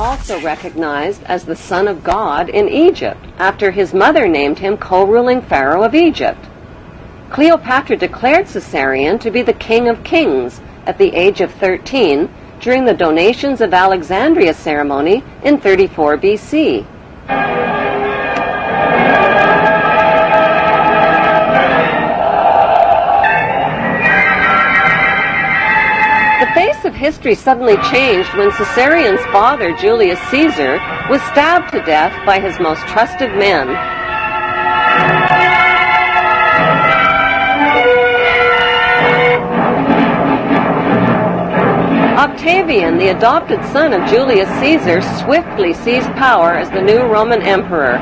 also recognized as the Son of God in Egypt, after his mother named him co-ruling Pharaoh of Egypt. Cleopatra declared Caesarion to be the King of Kings at the age of 13 during the Donations of Alexandria ceremony in 34 BC. The face of history suddenly changed when Caesarion's father, Julius Caesar, was stabbed to death by his most trusted men. Octavian, the adopted son of Julius Caesar, swiftly seized power as the new Roman emperor.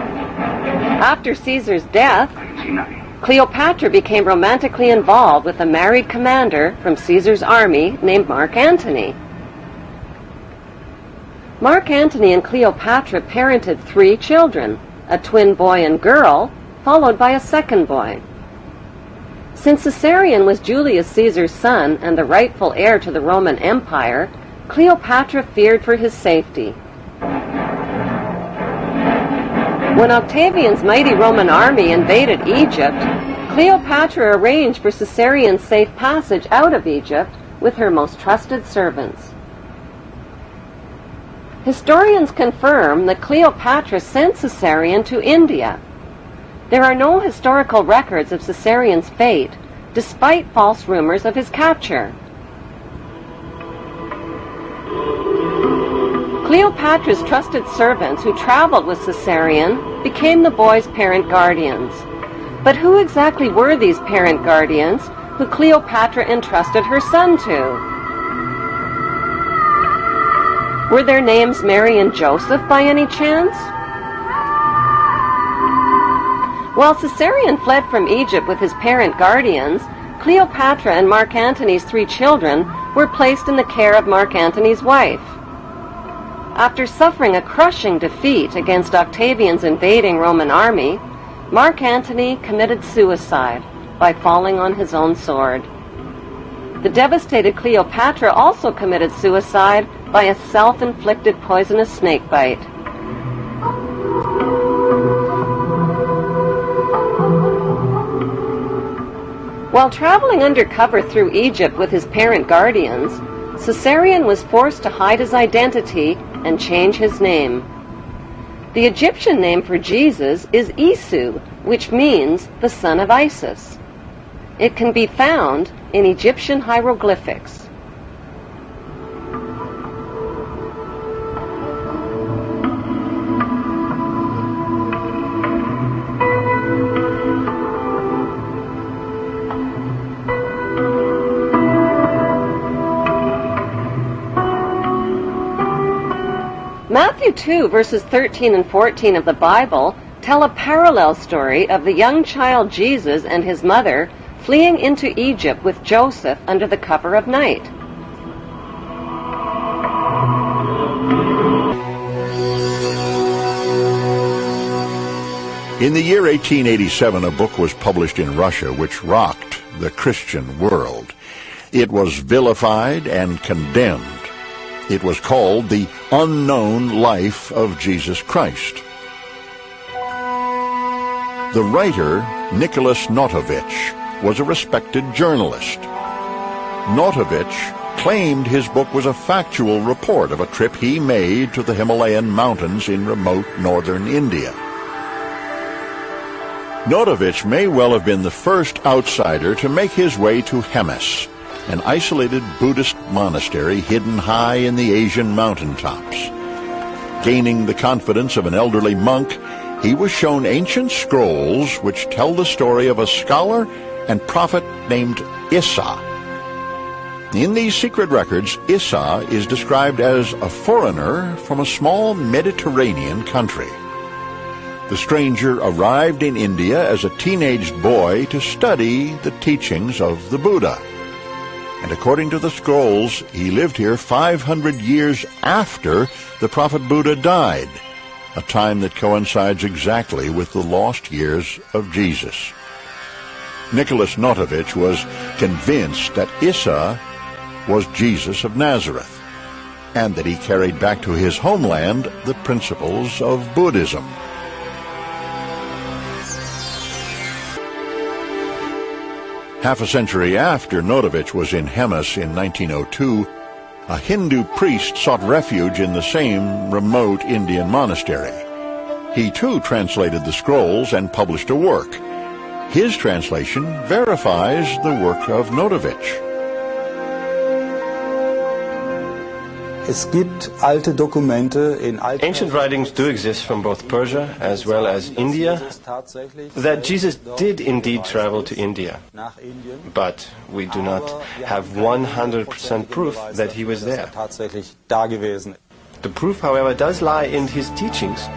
After Caesar's death, Cleopatra became romantically involved with a married commander from Caesar's army named Mark Antony. Mark Antony and Cleopatra parented 3 children, a twin boy and girl, followed by a second boy. Since Caesarion was Julius Caesar's son and the rightful heir to the Roman Empire, Cleopatra feared for his safety. When Octavian's mighty Roman army invaded Egypt, Cleopatra arranged for Caesarion's safe passage out of Egypt with her most trusted servants. Historians confirm that Cleopatra sent Caesarion to India. There are no historical records of Caesarion's fate, despite false rumors of his capture. Cleopatra's trusted servants who traveled with Caesarion became the boy's parent guardians. But who exactly were these parent guardians who Cleopatra entrusted her son to? Were their names Mary and Joseph by any chance? While Caesarion fled from Egypt with his parent guardians, Cleopatra and Mark Antony's 3 children were placed in the care of Mark Antony's wife. After suffering a crushing defeat against Octavian's invading Roman army, Mark Antony committed suicide by falling on his own sword. The devastated Cleopatra also committed suicide by a self-inflicted poisonous snake bite. While traveling undercover through Egypt with his parent guardians, Caesarion was forced to hide his identity and change his name. The Egyptian name for Jesus is Isu, which means the son of Isis. It can be found in Egyptian hieroglyphics. Matthew 2, verses 13 and 14 of the Bible tell a parallel story of the young child Jesus and his mother fleeing into Egypt with Joseph under the cover of night. In the year 1887, a book was published in Russia which rocked the Christian world. It was vilified and condemned. It was called The Unknown Life of Jesus Christ. The writer, Nicholas Notovich, was a respected journalist. Notovich claimed his book was a factual report of a trip he made to the Himalayan mountains in remote northern India. Notovich may well have been the first outsider to make his way to Hemis, an isolated Buddhist monastery hidden high in the Asian mountaintops. Gaining the confidence of an elderly monk, he was shown ancient scrolls which tell the story of a scholar and prophet named Issa. In these secret records, Issa is described as a foreigner from a small Mediterranean country. The stranger arrived in India as a teenaged boy to study the teachings of the Buddha. And according to the scrolls, he lived here 500 years after the prophet Buddha died, a time that coincides exactly with the lost years of Jesus. Nicholas Notovich was convinced that Issa was Jesus of Nazareth. and that he carried back to his homeland the principles of Buddhism. Half a century after Notovich was in Hemis in 1902, a Hindu priest sought refuge in the same remote Indian monastery. He too translated the scrolls and published a work. His translation verifies the work of Notovich. Ancient writings do exist from both Persia as well as India, that Jesus did indeed travel to India, but we do not have 100% proof that he was there. The proof, however, does lie in his teachings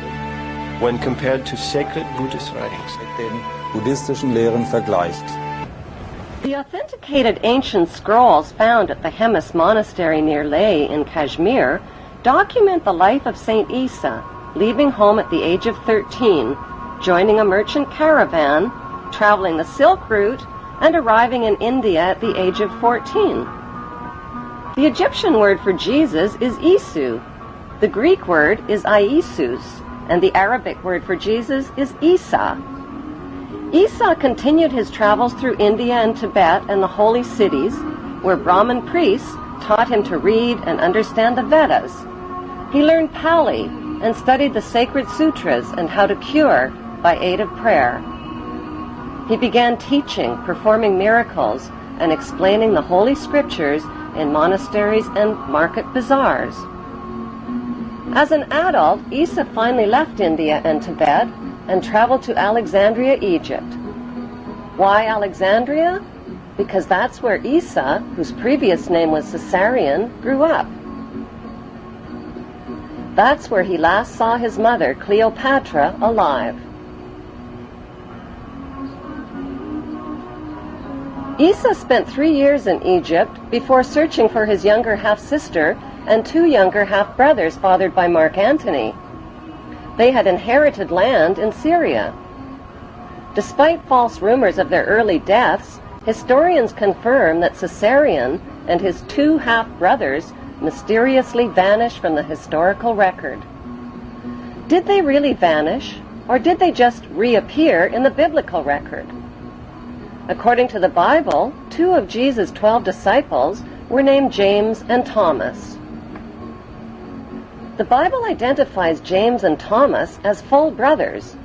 when compared to sacred Buddhist writings. The authenticated ancient scrolls found at the Hemis monastery near Leh in Kashmir document the life of Saint Isa, leaving home at the age of 13, joining a merchant caravan, traveling the Silk Route, and arriving in India at the age of 14. The Egyptian word for Jesus is Isu, the Greek word is Iesus, and the Arabic word for Jesus is Isa. Isa continued his travels through India and Tibet and the holy cities, where Brahmin priests taught him to read and understand the Vedas. He learned Pali and studied the sacred sutras and how to cure by aid of prayer. He began teaching, performing miracles, and explaining the holy scriptures in monasteries and market bazaars. As an adult, Isa finally left India and Tibet and traveled to Alexandria, Egypt. Why Alexandria? Because that's where Isa, whose previous name was Caesarion, grew up. That's where he last saw his mother, Cleopatra, alive. Isa spent 3 years in Egypt before searching for his younger half-sister and 2 younger half-brothers fathered by Mark Antony. They had inherited land in Syria. Despite false rumors of their early deaths, historians confirm that Caesarion and his 2 half-brothers mysteriously vanished from the historical record. Did they really vanish, or did they just reappear in the biblical record? According to the Bible, 2 of Jesus' 12 disciples were named James and Thomas. The Bible identifies James and Thomas as full brothers.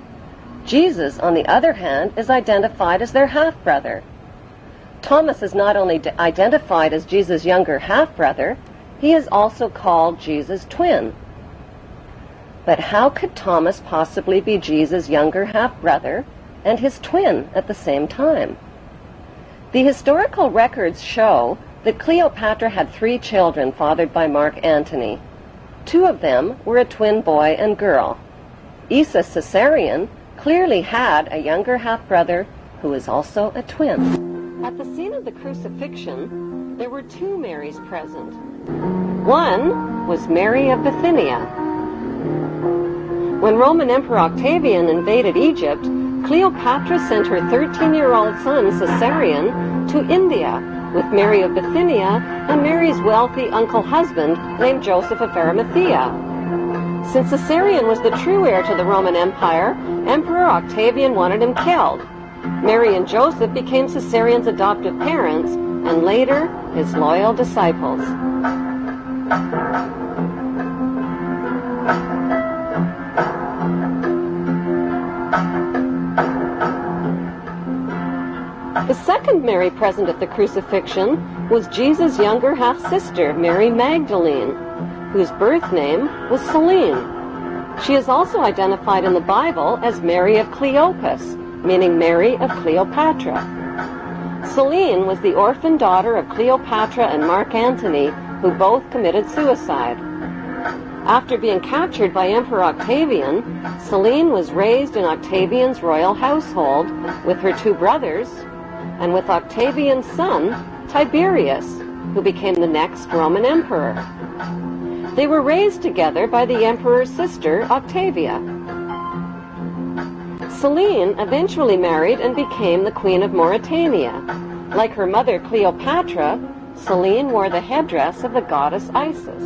Jesus, on the other hand, is identified as their half-brother. Thomas is not only identified as Jesus' younger half-brother, he is also called Jesus' twin. But how could Thomas possibly be Jesus' younger half-brother and his twin at the same time? The historical records show that Cleopatra had 3 children fathered by Mark Antony. 2 of them were a twin boy and girl. Isa Caesarion clearly had a younger half-brother who was also a twin. At the scene of the crucifixion, there were 2 Marys present. One was Mary of Bithynia. When Roman Emperor Octavian invaded Egypt, Cleopatra sent her 13-year-old son Caesarion to India with Mary of Bithynia and Mary's wealthy uncle-husband named Joseph of Arimathea. Since Caesarion was the true heir to the Roman Empire, Emperor Octavian wanted him killed. Mary and Joseph became Caesarion's adoptive parents and later his loyal disciples. The second Mary present at the crucifixion was Jesus' younger half-sister, Mary Magdalene, whose birth name was Selene. She is also identified in the Bible as Mary of Cleopas, meaning Mary of Cleopatra. Selene was the orphan daughter of Cleopatra and Mark Antony, who both committed suicide. After being captured by Emperor Octavian, Selene was raised in Octavian's royal household with her 2 brothers, and with Octavian's son, Tiberius, who became the next Roman emperor. They were raised together by the emperor's sister, Octavia. Selene eventually married and became the Queen of Mauritania. Like her mother Cleopatra, Selene wore the headdress of the goddess Isis.